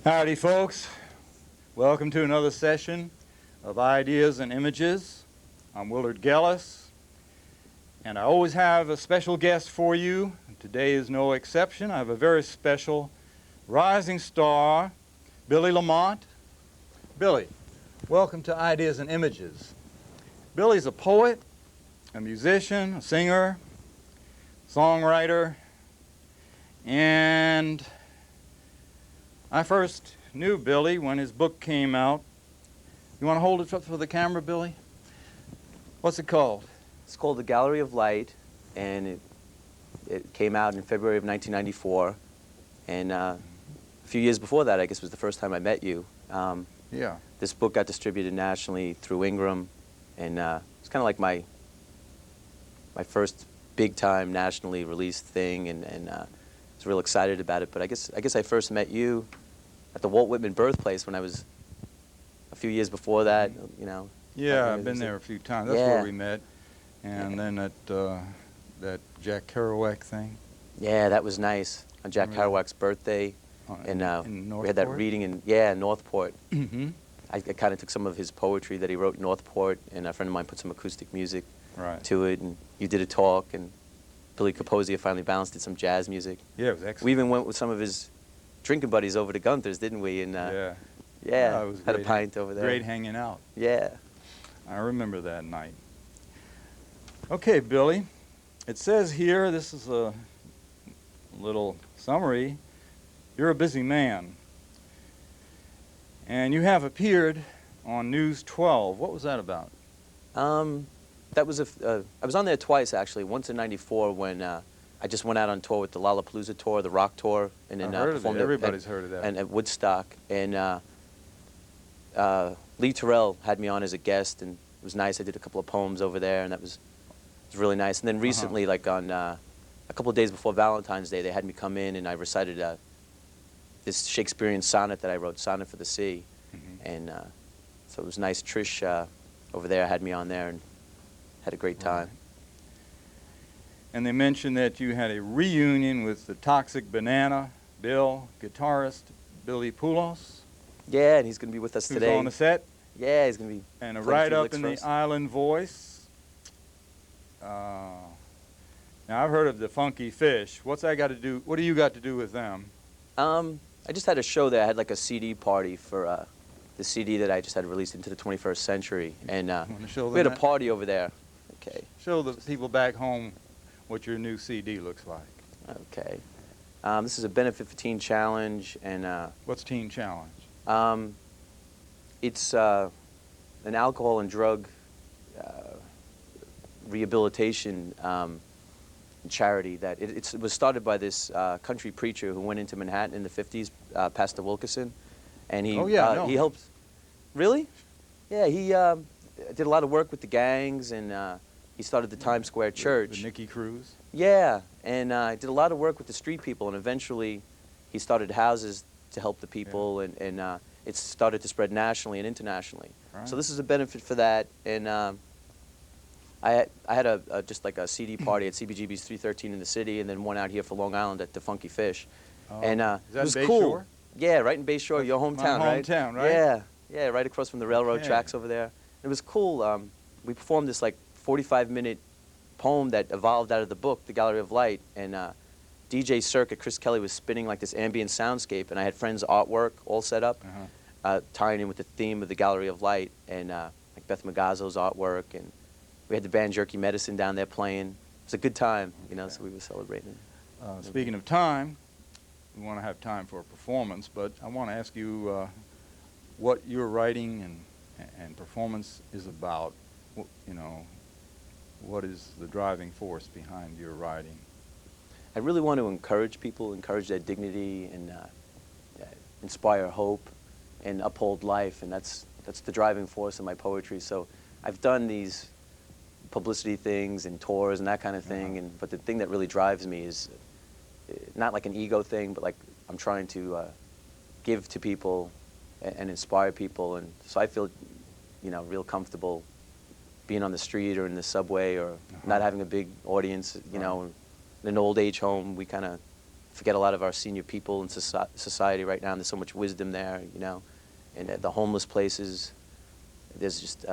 Howdy, folks. Welcome to another session of Ideas and Images. I'm Willard Gellis, and I always have a special guest for you. Today is no exception. I have a very special rising star, Billy Lamont. Billy, welcome to Ideas and Images. Billy's a poet, a musician, a singer, songwriter, and I first knew Billy when his book came out. You want to hold it up for the camera, Billy? What's it called? It's called The Gallery of Light, and it came out in February of 1994. And a few years before that, I guess, was the first time I met you. Yeah. This book got distributed nationally through Ingram, and it's kind of like my first big-time nationally released thing, and I was real excited about it. But I guess I first met you at the Walt Whitman birthplace when I was a few years before that, you know. Yeah, I've been there a few times. That's where we met. And then at that Jack Kerouac thing. Yeah, that was nice. On Jack Kerouac's birthday. In we had that reading in Northport. Mm-hmm. I kind of took some of his poetry that he wrote in Northport, and a friend of mine put some acoustic music to it, and you did a talk, and Billy Capozia finally balanced did some jazz music. Yeah, it was excellent. We even went with some of his drinking buddies over to Gunther's, didn't we? And it was had a pint over there. Great hanging out. Yeah. I remember that night. Okay, Billy. It says here, this is a little summary, you're a busy man. And you have appeared on News 12. What was that about? That was I was on there twice, actually. Once in '94 when I just went out on tour with the Lollapalooza tour, the rock tour, and then performed Everybody's heard of that. And at Woodstock. And Lee Terrell had me on as a guest, and it was nice. I did a couple of poems over there, and it was really nice. And then recently, like on a couple of days before Valentine's Day, they had me come in, and I recited this Shakespearean sonnet that I wrote, Sonnet for the Sea. Mm-hmm. And so it was nice. Trish over there had me on there and had a great time. Right. And they mentioned that you had a reunion with the Toxic Banana, Bill, guitarist Billy Poulos. Yeah, and he's going to be with us today. Who's on the set. Yeah, he's going to be. And a write-up in the Island Voice. Now, I've heard of the Funky Fish. What's that got to do? What do you got to do with them? I just had a show there. I had like a CD party for the CD that I just had released into the 21st century. And we had a party over there. Okay. Show the people back home what your new CD looks like. Okay. This is a Benefit for Teen Challenge. And what's Teen Challenge? It's an alcohol and drug rehabilitation charity that it was started by this country preacher who went into Manhattan in the 50s, Pastor Wilkerson, and he he helped. Really? Yeah, he did a lot of work with the gangs, and he started the Times Square Church. The Nicky Cruz. Yeah, and did a lot of work with the street people, and eventually he started houses to help the people, and it started to spread nationally and internationally. Right. So this is a benefit for that, and I had just like a CD party at CBGB's 313 in the city, and then one out here for Long Island at the Funky Fish. And is that it was Bay cool. Shore? Yeah, right in Bay Shore, your hometown, my right? hometown, right? Yeah, yeah, right across from the railroad tracks over there. It was cool. We performed this like 45-minute poem that evolved out of the book, The Gallery of Light, and DJ Circuit, Chris Kelly, was spinning like this ambient soundscape, and I had friends' artwork all set up, tying in with the theme of The Gallery of Light, and like Beth Magazzo's artwork, and we had the band Jerky Medicine down there playing. It was a good time, you know, so we were celebrating. Speaking of time, we want to have time for a performance, but I want to ask you what your writing and performance is about. You know, what is the driving force behind your writing? I really want to encourage people, encourage their dignity, and inspire hope, and uphold life, and that's the driving force in my poetry. So I've done these publicity things and tours and that kind of thing, but the thing that really drives me is not like an ego thing, but like I'm trying to give to people and inspire people, and so I feel, you know, real comfortable being on the street or in the subway or not having a big audience, you know. In an old age home, we kind of forget a lot of our senior people in society right now. And there's so much wisdom there, you know, and at the homeless places, there's just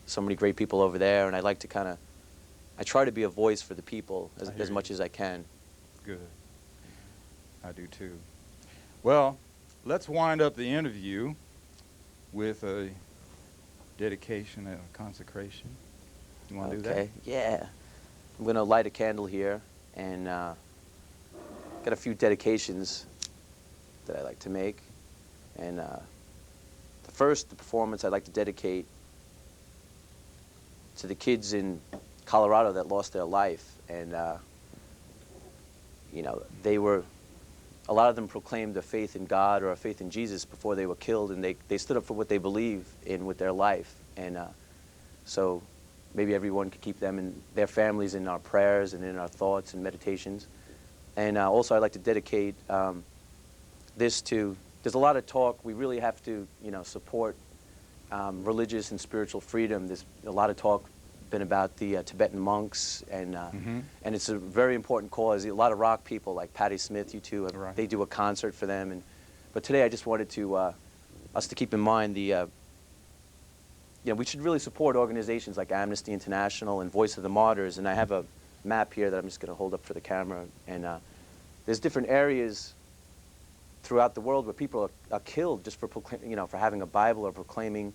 so many great people over there. And I like to I try to be a voice for the people as much as I can. Good. I do too. Well, let's wind up the interview with a dedication and a consecration. You want to do that? Okay, yeah. I'm going to light a candle here, and got a few dedications that I like to make. And the performance I'd like to dedicate to the kids in Colorado that lost their life. And, you know, a lot of them proclaimed a faith in God or a faith in Jesus before they were killed, and they stood up for what they believe in with their life. And so maybe everyone could keep them and their families in our prayers and in our thoughts and meditations. And also I'd like to dedicate this to, there's a lot of talk, we really have to, you know, support religious and spiritual freedom. There's a lot of talk been about the Tibetan monks, and and it's a very important cause. A lot of rock people like Patti Smith, U2, Right. they do a concert for them. But today I just wanted to us to keep in mind the, you know, we should really support organizations like Amnesty International and Voice of the Martyrs. And I have a map here that I'm just going to hold up for the camera. And there's different areas throughout the world where people are killed just for you know, for having a Bible or proclaiming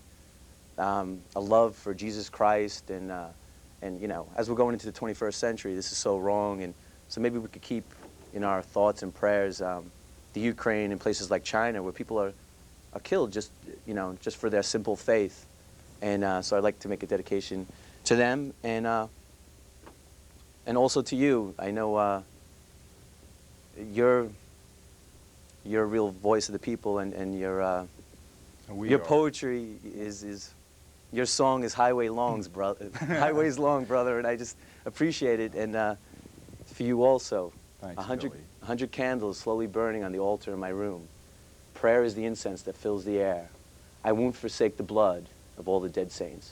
a love for Jesus Christ. And you know, as we're going into the 21st century, this is so wrong. And so maybe we could keep in our thoughts and prayers the Ukraine and places like China where people are killed just, you know, just for their simple faith. And so I'd like to make a dedication to them, and also to you. I know you're a real voice of the people, and your poetry is your song is Highway Longs, brother. Highways long, brother, and I just appreciate it. And for you also, Thanks, 100 candles slowly burning on the altar in my room. Prayer is the incense that fills the air. I won't forsake the blood of all the dead saints.